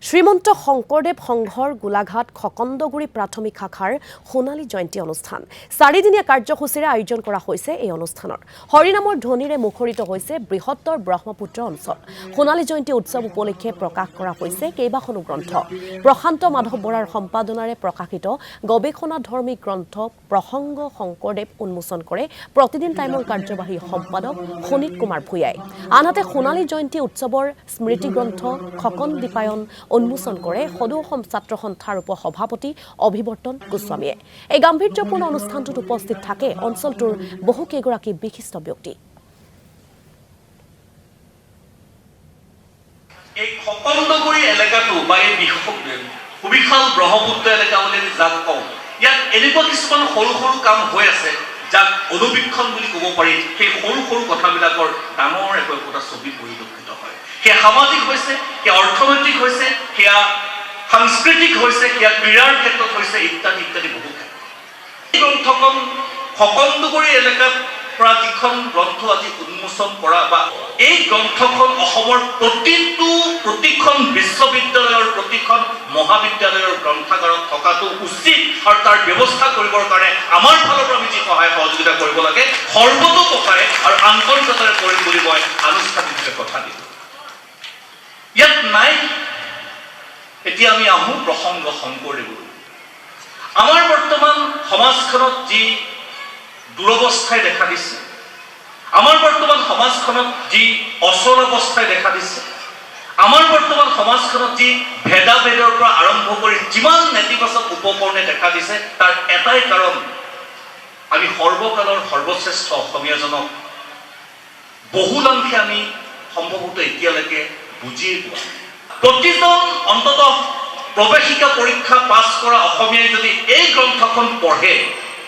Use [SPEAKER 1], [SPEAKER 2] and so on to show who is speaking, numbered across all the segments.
[SPEAKER 1] শ্ৰীমন্ত শংকৰদেৱ সংঘৰ গোলাঘাট খকন্দগুৰি প্ৰাথমিক শাখাৰ সোণালী জয়ন্তী অনুষ্ঠান 4 দিনীয়া কাৰ্যসূচীৰে আয়োজন কৰা হৈছে। এই অনুষ্ঠানত হৰিনামৰ ধ্বনিৰে মুখৰিত হৈছে বৃহত্তৰ ব্ৰহ্মপুত্ৰ অঞ্চল। সোণালী জয়ন্তী উৎসৱ উপলক্ষে প্ৰকাশ কৰা হৈছে কেইবাখনো গ্ৰন্থ। প্ৰশান্ত মাধৱ বৰাৰ সম্পাদনাৰে প্ৰকাশিত গৱেষণাধৰ্মী গ্ৰন্থ প্ৰসংগ শংকৰদেৱ উন্মোচন কৰে প্ৰতিদিন টাইমৰ কাৰ্যবাহী সম্পাদক সুনীত কুমাৰ ভূঞাই। আনহাতে সোণালী জয়ন্তী উৎসৱৰ স্মৃতি গ্ৰন্থ খকন দীপায়ন উন্মোচন কৰে সদৌ অসম ছাত্ৰ সন্থাৰ উপ সভাপতি অভিৱৰ্তন গোস্বামীয়ে। এই গাম্ভীৰ্যপূৰ্ণ অনুষ্ঠানটোত উপস্থিত থাকে অঞ্চলটোৰ বহুকেইগৰাকী বিশিষ্ট ব্যক্তি।
[SPEAKER 2] এই খকন্দগুৰি এলেকাটো বা এই সুবিশাল ব্ৰহ্মপুত্ৰ এলেকা বুলি যাক কওঁ, ইয়াত এনেকুৱা কিছুমান সৰু সৰু কাম হৈ আছে যাক অনুবীক্ষণ বুলি ক'ব পাৰি। সেই সৰু সৰু কথাবিলাকৰ ডাঙৰ একোটা ছবি পৰিলক্ষিত হয়। সেয়া সামাজিক হৈছে, সেয়া অৰ্থনৈতিক হৈছে, সেয়া সাংস্কৃতিক হৈছে, সেয়া ক্ৰীড়াৰ ক্ষেত্ৰত হৈছে, ইত্যাদি ইত্যাদি বহু ক্ষেত্ৰত। এই গ্ৰন্থখন খকন্দগুৰি এলেকাত পৰা যিখন গ্ৰন্থ আজি উন্মোচন কৰা বা এই গ্ৰন্থখন অসমৰ প্ৰতিখন বিশ্ববিদ্যালয়ৰ প্ৰতিখন মহাবিদ্যালয়ৰ গ্ৰন্থাগাৰত থকাটো উচিত আৰু তাৰ ব্যৱস্থা কৰিবৰ কাৰণে আমাৰ ফালৰ পৰা আমি যি সহায় সহযোগিতা কৰিব লাগে সৰ্বতোপ্ৰকাৰে আৰু আন্তৰিকতাৰে কৰিম বুলি মই আনুষ্ঠানিকভাৱে কথা দিলোঁ। ইয়াত নাই। এতিয়া আমি আহোঁ প্ৰসংগ শংকৰদেৱলৈ। আমাৰ বৰ্তমান সমাজখনত যি দুৰৱস্থাই দেখা দিছে, আমাৰ বৰ্তমান সমাজখনত যি অচল অৱস্থাই দেখা দিছে, আমাৰ বৰ্তমান সমাজখনত যি ভেদাভেদৰ পৰা আৰম্ভ কৰি যিমান নেতিবাচক উপকৰণে দেখা দিছে, তাৰ এটাই কাৰণ আমি সৰ্বকালৰ সৰ্বশ্ৰেষ্ঠ অসমীয়াজনক বহুলাংশে আমি সম্ভৱতঃ এতিয়ালৈকে বুজিয়ে পোৱা নাই। প্ৰতিজন অন্ততঃ প্ৰৱেশিকা পৰীক্ষা পাছ কৰা অসমীয়াই যদি এই গ্ৰন্থখন পঢ়ে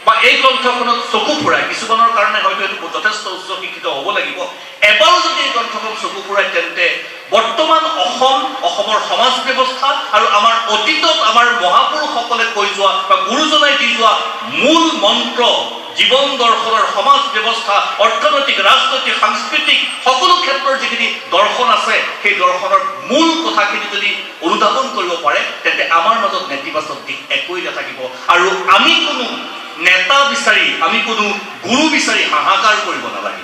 [SPEAKER 2] বা এই গ্ৰন্থখনত চকু ফুৰাই, কিছুমানৰ কাৰণে হয়তো এইটো যথেষ্ট উচ্চ শিক্ষিত হ'ব লাগিব, এবাৰ যদি এই গ্ৰন্থখন চকু ফুৰাই তেন্তে বৰ্তমান অসমৰ সমাজ ব্যৱস্থা আৰু আমাৰ অতীতত আমাৰ মহাপুৰুষসকলে কৈ যোৱা বা গুৰুজনাই দি যোৱা মূল মন্ত্ৰ, জীৱন দৰ্শনৰ সমাজ ব্যৱস্থা, অৰ্থনৈতিক, ৰাজনৈতিক, সাংস্কৃতিক সকলো ক্ষেত্ৰৰ যিখিনি দৰ্শন আছে সেই দৰ্শনৰ মূল কথাখিনি যদি অনুধাৱন কৰিব পাৰে তেন্তে আমাৰ মাজত নেতিবাচক দিশ একোৱেই নাথাকিব আৰু আমি কোনো নেতা বিচাৰি, আমি কোনো গুৰু বিচাৰি হাহাকাৰ কৰিব নালাগিব।